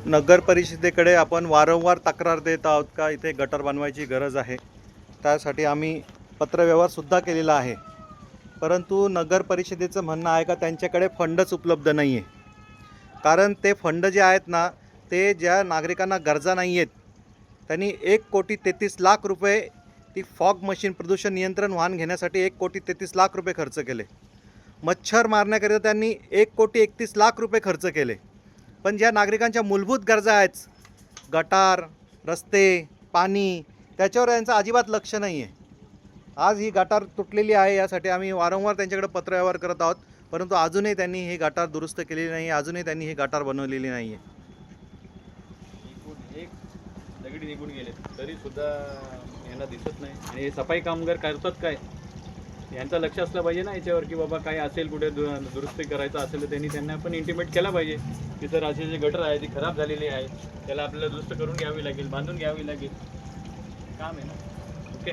नगर परिषदेकडे आपण वारंवार तक्रार देत आहोत का इथे गटर बनवायची गरज आहे. त्यासाठी आम्ही पत्रव्यवहारसुद्धा केलेला आहे. परंतु नगर परिषदेचं म्हणणं आहे का त्यांच्याकडे फंडच उपलब्ध नाही आहे. कारण ते फंड जे आहेत ना, ते ज्या नागरिकांना गरजा नाही आहेत त्यांनी 1,33,00,000 रुपये ती फॉग मशीन प्रदूषण नियंत्रण वाहन घेण्यासाठी 1,33,00,000 रुपये खर्च केले. मच्छर मारण्याकरिता त्यांनी 1,31,00,000 रुपये खर्च केले. पण ज्या नागरिकांच्या मूलभूत गरजा आहेत, गटार, रस्ते, पाणी, त्याच्यावर यांचं अजिबात लक्ष नाही आहे. आज ही गटार तुटलेली आहे, यासाठी आम्ही वारंवार त्यांच्याकडे पत्रव्यवहार करत आहोत, परंतु अजूनही त्यांनी ही गटार दुरुस्त केलेली नाही, अजूनही त्यांनी ही गटार बनवलेली नाही आहे. एक दगडी निघून गेले तरी सुद्धा यांना दिसत नाही. आणि हे सफाई कामगार करतात काय, यांचं लक्ष असलं पाहिजे ना याच्यावर, की बाबा काय असेल कुठे दुरुस्ती करायचं असेल तर त्यांना पण इंटिमेट केला पाहिजे की सर असे जे गटर आहे ती खराब झालेली आहे, त्याला आपल्याला दुरुस्त करून घ्यावी लागेल, बांधून घ्यावी लागेल, काम आहे ना. ओके.